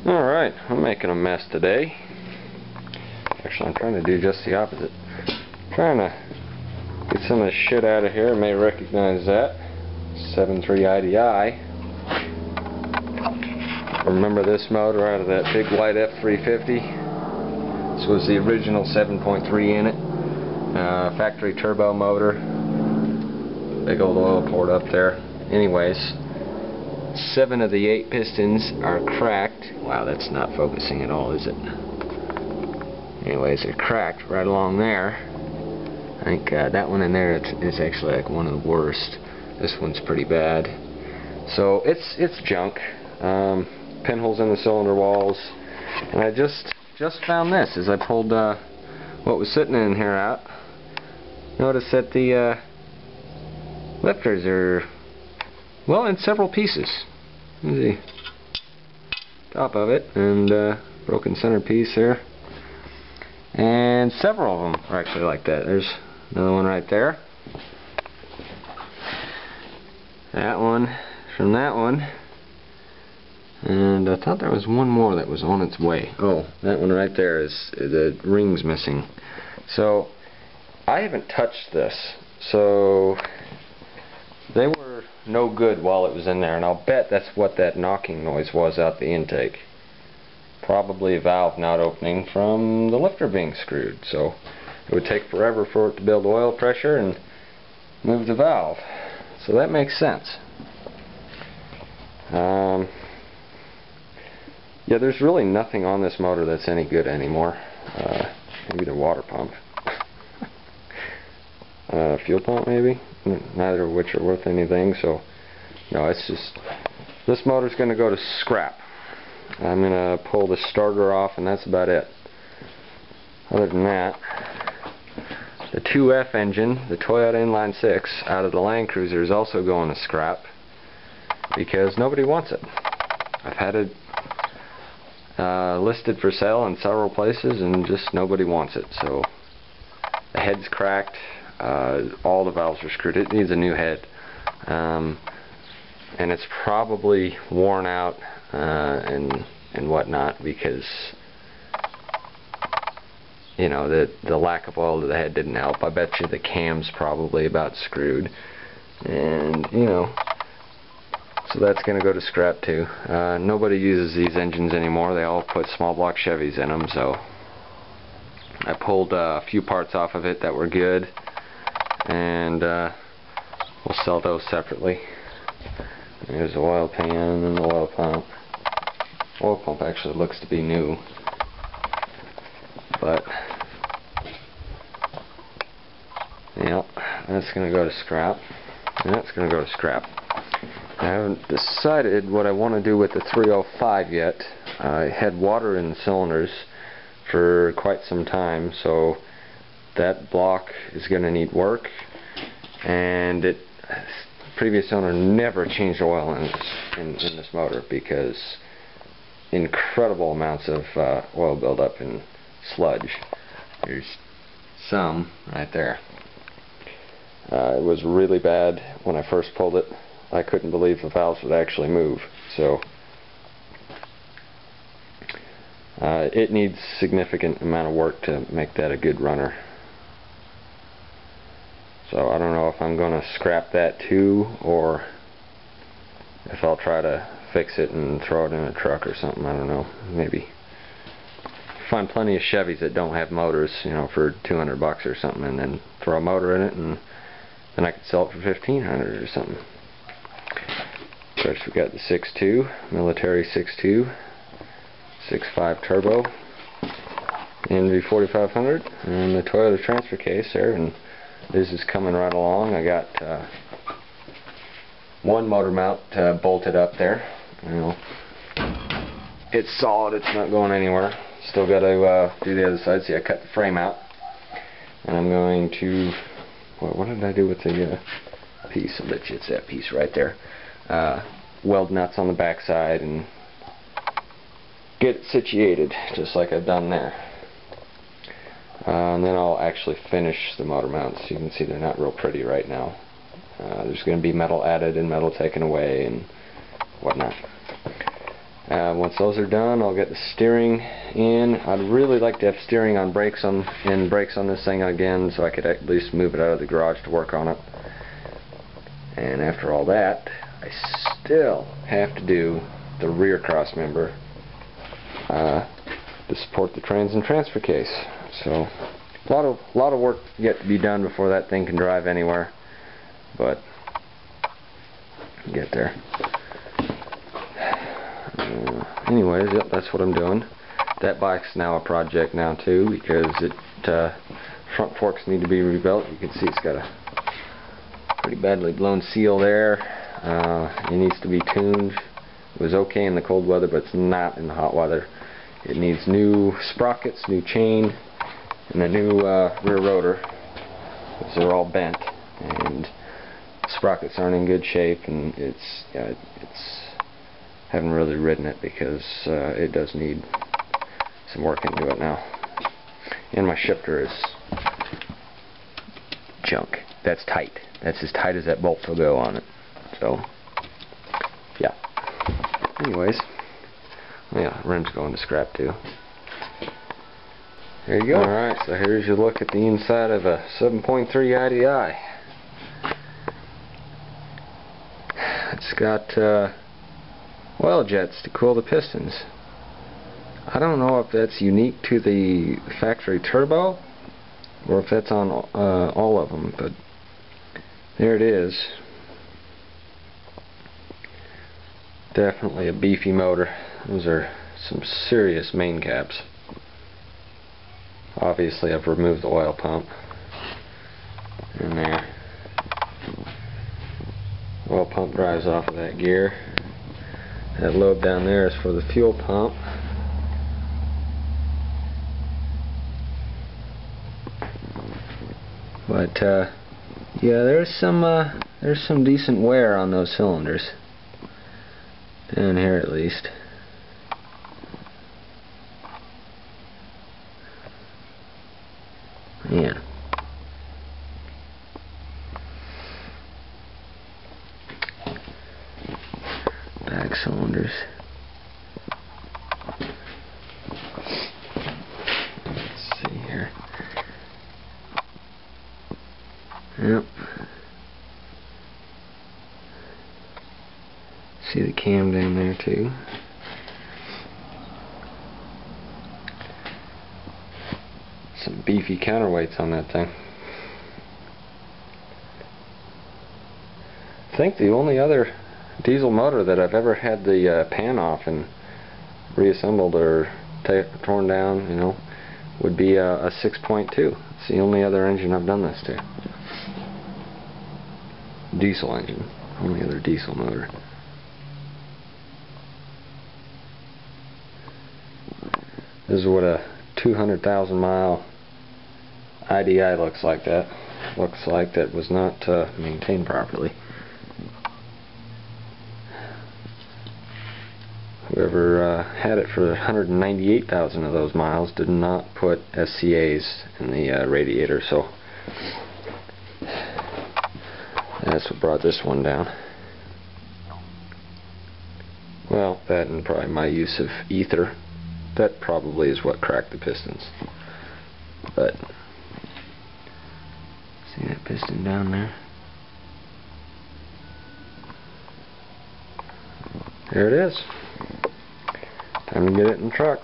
Alright, I'm making a mess today. Actually, I'm trying to do just the opposite. Trying to get some of this shit out of here. You may recognize that. 7.3 IDI. Remember this motor out of that big white F350? This was the original 7.3 in it. Factory turbo motor. Big old oil port up there. Anyways, 7 of the 8 pistons are cracked. Wow, that's not focusing at all, is it? Anyways, they're cracked right along there. I think that one in there is actually like one of the worst. This one's pretty bad. So it's junk. Pinholes in the cylinder walls. And I just found this as I pulled what was sitting in here out. Notice that the lifters are, well, in several pieces. There's the top of it, and broken center piece there. And several of them are actually like that. There's another one right there. That one from that one. And I thought there was one more that was on its way. Oh, that one right there is the ring's missing. So I haven't touched this. So they were no good while it was in there, and I'll bet that's what that knocking noise was out the intake. Probably a valve not opening from the lifter being screwed. So it would take forever for it to build oil pressure and move the valve. So that makes sense. Yeah, there's really nothing on this motor that's any good anymore. Maybe the water pump. Fuel pump maybe? Neither of which are worth anything, so no, it's just, this motor's going to go to scrap. I'm going to pull the starter off, and that's about it. Other than that, the 2F engine, the Toyota Inline 6 out of the Land Cruiser, is also going to scrap because nobody wants it. I've had it listed for sale in several places and just nobody wants it. So the head's cracked, all the valves are screwed. It needs a new head, and it's probably worn out and whatnot because, you know, the lack of oil to the head didn't help. I bet you the cam's probably about screwed, and you know, so that's going to go to scrap too. Nobody uses these engines anymore. They all put small block Chevys in them, so I pulled a few parts off of it that were good, and we'll sell those separately. There's the oil pan and the oil pump. Oil pump actually looks to be new, but yeah, that's going to go to scrap, and that's going to go to scrap. I haven't decided what I want to do with the 305 yet. I had water in the cylinders for quite some time, so that block is going to need work, and previous owner never changed oil in this motor because incredible amounts of oil buildup in sludge. There's some right there. It was really bad when I first pulled it. I couldn't believe the valves would actually move. So it needs significant amount of work to make that a good runner. So I don't know if I'm going to scrap that too, or if I'll try to fix it and throw it in a truck or something. I don't know. Maybe find plenty of Chevys that don't have motors, you know, for $200 or something, and then throw a motor in it, and then I could sell it for $1,500 or something. Of course, we got the 6.2 military 6.2 6.5 turbo NV4500 and the Toyota transfer case there, and this is coming right along. I got one motor mount bolted up there. You know, it's solid, it's not going anywhere. Still got to do the other side. See, I cut the frame out, and I'm going to, what did I do with the piece? I bet you it's that piece right there. Weld nuts on the back side and get it situated just like I've done there. And then I'll actually finish the motor mounts. You can see they're not real pretty right now. There's going to be metal added and metal taken away and whatnot. Once those are done, I'll get the steering in. I'd really like to have steering on brakes on this thing again, so I could at least move it out of the garage to work on it. And after all that, I still have to do the rear cross member to support the trans and transfer case. So a lot of work yet to be done before that thing can drive anywhere, but get there. Anyways, yep, that's what I'm doing. That bike's now a project now too, because front forks need to be rebuilt. You can see it's got a pretty badly blown seal there. It needs to be tuned. It was okay in the cold weather, but it's not in the hot weather. It needs new sprockets, new chain, and a new rear rotor, because they're all bent, and the sprockets aren't in good shape, and it's haven't really ridden it because it does need some work into it now. And my shifter is junk. That's tight. That's as tight as that bolt will go on it. So yeah. Anyways, yeah, rim's going to scrap too. There you go. Alright, so here's your look at the inside of a 7.3 IDI. It's got oil jets to cool the pistons. I don't know if that's unique to the factory turbo or if that's on all of them, but there it is. Definitely a beefy motor. Those are some serious main caps. Obviously I've removed the oil pump in there. Oil pump drives off of that gear. That lobe down there is for the fuel pump. But yeah, there's some decent wear on those cylinders. Down here at least. Yeah. Back cylinders. Let's see here. Yep. See the cam down there too. Some beefy counterweights on that thing. I think the only other diesel motor that I've ever had the pan off and reassembled or torn down, you know, would be a 6.2. It's the only other engine I've done this to. Diesel engine. Only other diesel motor. This is what a 200,000 mile IDI looks like. That was not maintained properly. Whoever had it for 198,000 of those miles did not put SCAs in the radiator, so that's what brought this one down. Well, that and probably my use of ether. That probably is what cracked the pistons. But see that piston down there? There it is. Time to get it in the truck.